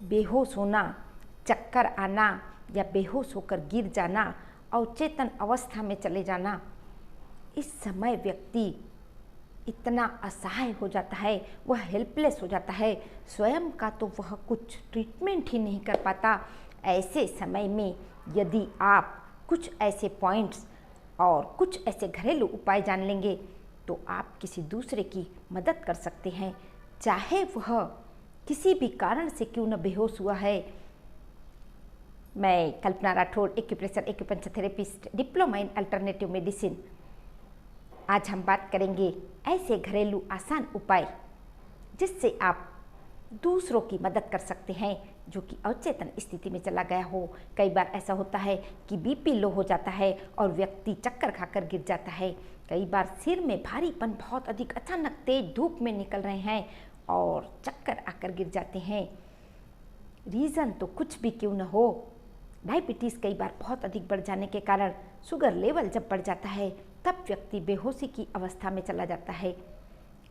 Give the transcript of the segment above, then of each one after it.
बेहोश होना, चक्कर आना या बेहोश होकर गिर जाना, अवचेतन अवस्था में चले जाना, इस समय व्यक्ति इतना असहाय हो जाता है, वह हेल्पलेस हो जाता है, स्वयं का तो वह कुछ ट्रीटमेंट ही नहीं कर पाता। ऐसे समय में यदि आप कुछ ऐसे पॉइंट्स और कुछ ऐसे घरेलू उपाय जान लेंगे तो आप किसी दूसरे की मदद कर सकते हैं, चाहे वह किसी भी कारण से क्यों न बेहोश हुआ है। मैं Kalpana Rathore, acupressure acupuncture therapist, diploma in alternative medicine. आज हम बात करेंगे ऐसे घरेलू आसान उपाय जिससे आप दूसरों की मदद कर सकते हैं जो कि अवचेतन स्थिति में चला गया हो। कई बार ऐसा होता है कि बीपी लो हो जाता है और व्यक्ति चक्कर खाकर गिर जाता है। कई बार सिर में भारीपन बहुत अधिक, अचानक तेज धूप में निकल रहे हैं और चक्कर आकर गिर जाते हैं। रीज़न तो कुछ भी क्यों न हो, डायबिटीज़ कई बार बहुत अधिक बढ़ जाने के कारण, शुगर लेवल जब बढ़ जाता है तब व्यक्ति बेहोशी की अवस्था में चला जाता है।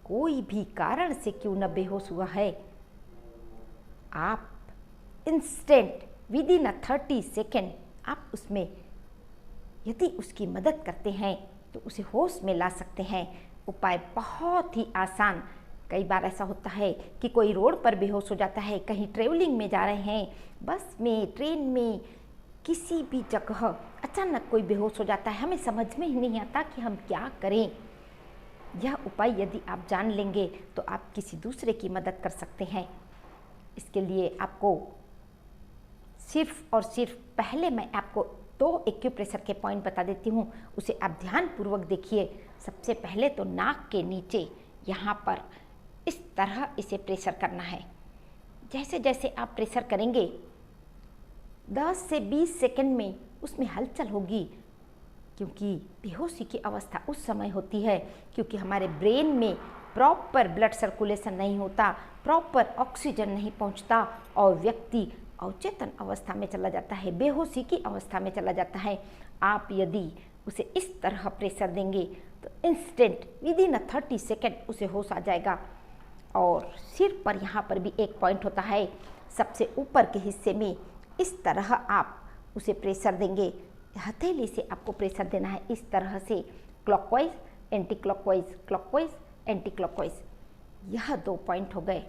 कोई भी कारण से क्यों न बेहोश हुआ है, आप इंस्टेंट विद इन 30 सेकेंड आप उसमें यदि उसकी मदद करते हैं तो उसे होश में ला सकते हैं। उपाय बहुत ही आसान। कई बार ऐसा होता है कि कोई रोड पर बेहोश हो जाता है, कहीं ट्रेवलिंग में जा रहे हैं, बस में, ट्रेन में, किसी भी जगह अचानक कोई बेहोश हो जाता है, हमें समझ में ही नहीं आता कि हम क्या करें। यह उपाय यदि आप जान लेंगे तो आप किसी दूसरे की मदद कर सकते हैं। इसके लिए आपको सिर्फ और सिर्फ, पहले मैं आपको 2 एक्यूप्रेशर के पॉइंट बता देती हूँ, उसे आप ध्यानपूर्वक देखिए। सबसे पहले तो नाक के नीचे यहाँ पर इस तरह इसे प्रेशर करना है। जैसे जैसे आप प्रेशर करेंगे 10 से 20 सेकंड में उसमें हलचल होगी, क्योंकि बेहोशी की अवस्था उस समय होती है क्योंकि हमारे ब्रेन में प्रॉपर ब्लड सर्कुलेशन नहीं होता, प्रॉपर ऑक्सीजन नहीं पहुंचता और व्यक्ति अवचेतन अवस्था में चला जाता है, बेहोशी की अवस्था में चला जाता है। आप यदि उसे इस तरह प्रेशर देंगे तो इंस्टेंट विद इन 30 सेकेंड उसे होश आ जाएगा। और सिर पर यहाँ पर भी एक पॉइंट होता है, सबसे ऊपर के हिस्से में इस तरह आप उसे प्रेशर देंगे। हथेली से आपको प्रेशर देना है इस तरह से, clockwise, anti clockwise, clockwise, anti clockwise. यह 2 पॉइंट हो गए।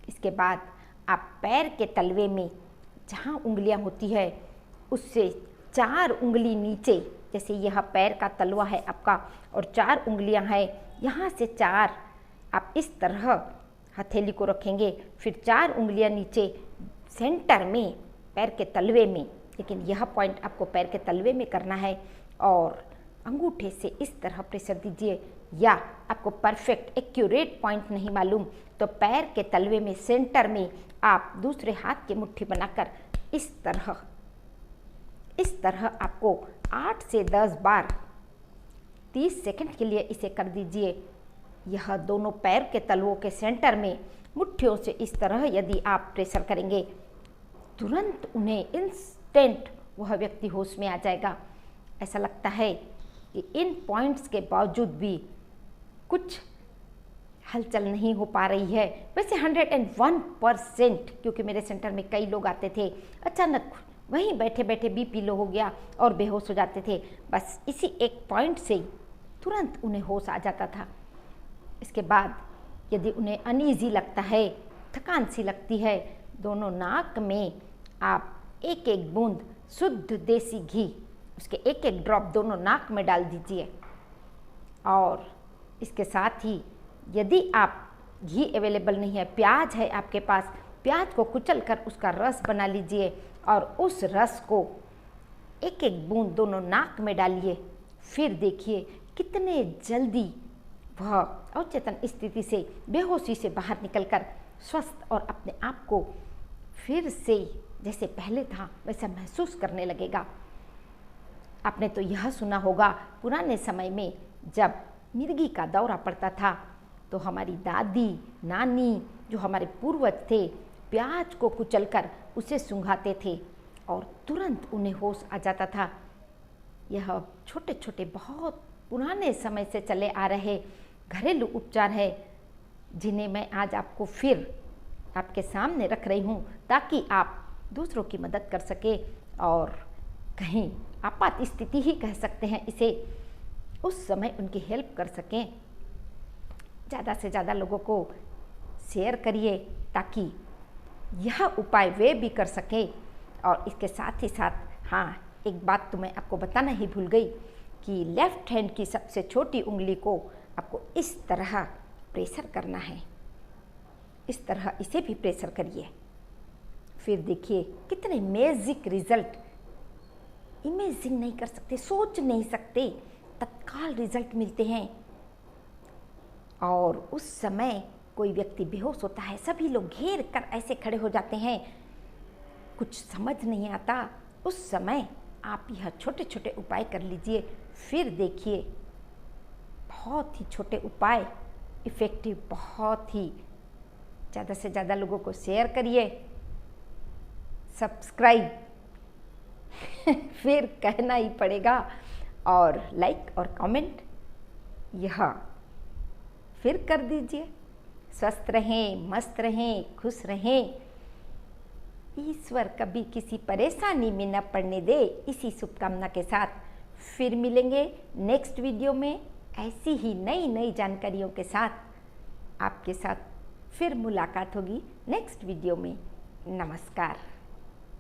इसके बाद आप पैर के तलवे में जहाँ उंगलियाँ होती है उससे 4 उंगली नीचे, जैसे यह पैर का तलवा है आपका और 4 उंगलियाँ हैं, यहाँ से 4 आप इस तरह हथेली को रखेंगे, फिर 4 उंगलियाँ नीचे सेंटर में पैर के तलवे में, लेकिन यह पॉइंट आपको पैर के तलवे में करना है और अंगूठे से इस तरह प्रेशर दीजिए। या आपको परफेक्ट एक्यूरेट पॉइंट नहीं मालूम तो पैर के तलवे में सेंटर में आप दूसरे हाथ की मुट्ठी बनाकर इस तरह आपको 8 से 10 बार 30 सेकंड के लिए इसे कर दीजिए। यह दोनों पैर के तलवों के सेंटर में मुट्ठियों से इस तरह यदि आप प्रेशर करेंगे, तुरंत उन्हें इंस्टेंट वह व्यक्ति होश में आ जाएगा। ऐसा लगता है कि इन पॉइंट्स के बावजूद भी कुछ हलचल नहीं हो पा रही है। वैसे 101%, क्योंकि मेरे सेंटर में कई लोग आते थे, अचानक वहीं बैठे बैठे बीपी लो हो गया और बेहोश हो जाते थे। बस इसी एक पॉइंट से तुरंत उन्हें होश आ जाता था। इसके बाद यदि उन्हें अनईजी लगता है, थकान सी लगती है, दोनों नाक में आप एक एक बूंद शुद्ध देसी घी, उसके एक एक ड्रॉप दोनों नाक में डाल दीजिए। और इसके साथ ही यदि आप घी अवेलेबल नहीं है, प्याज है आपके पास, प्याज को कुचल कर उसका रस बना लीजिए और उस रस को एक एक बूंद दोनों नाक में डालिए। फिर देखिए कितने जल्दी वह अवचेतन स्थिति से, बेहोशी से बाहर निकलकर स्वस्थ और अपने आप को फिर से जैसे पहले था वैसा महसूस करने लगेगा। आपने तो यह सुना होगा, पुराने समय में जब मिर्गी का दौरा पड़ता था तो हमारी दादी, नानी, जो हमारे पूर्वज थे, प्याज को कुचलकर उसे सूंघाते थे और तुरंत उन्हें होश आ जाता था। यह छोटे छोटे बहुत पुराने समय से चले आ रहे घरेलू उपचार है जिन्हें मैं आज आपको फिर आपके सामने रख रही हूँ ताकि आप दूसरों की मदद कर सके और कहीं आपात स्थिति ही कह सकते हैं इसे, उस समय उनकी हेल्प कर सकें। ज़्यादा से ज़्यादा लोगों को शेयर करिए ताकि यह उपाय वे भी कर सकें। और इसके साथ ही साथ हाँ, एक बात तो मैं आपको बताना ही भूल गई कि लेफ्ट हैंड की सबसे छोटी उंगली को आपको इस तरह प्रेशर करना है, इस तरह इसे भी प्रेशर करिए। फिर देखिए कितने मैजिक रिजल्ट, इमेजिन नहीं कर सकते, सोच नहीं सकते, तत्काल रिजल्ट मिलते हैं। और उस समय कोई व्यक्ति बेहोश होता है, सभी लोग घेर कर ऐसे खड़े हो जाते हैं, कुछ समझ नहीं आता। उस समय आप यह छोटे छोटे उपाय कर लीजिए, फिर देखिए बहुत ही छोटे उपाय इफ़ेक्टिव, बहुत ही। ज़्यादा से ज़्यादा लोगों को शेयर करिए, सब्सक्राइब फिर कहना ही पड़ेगा, और लाइक और कमेंट यह फिर कर दीजिए। स्वस्थ रहें, मस्त रहें, खुश रहें। ईश्वर कभी किसी परेशानी में न पड़ने दे, इसी शुभकामना के साथ फिर मिलेंगे नेक्स्ट वीडियो में। ऐसी ही नई नई जानकारियों के साथ आपके साथ फिर मुलाकात होगी नेक्स्ट वीडियो में। नमस्कार।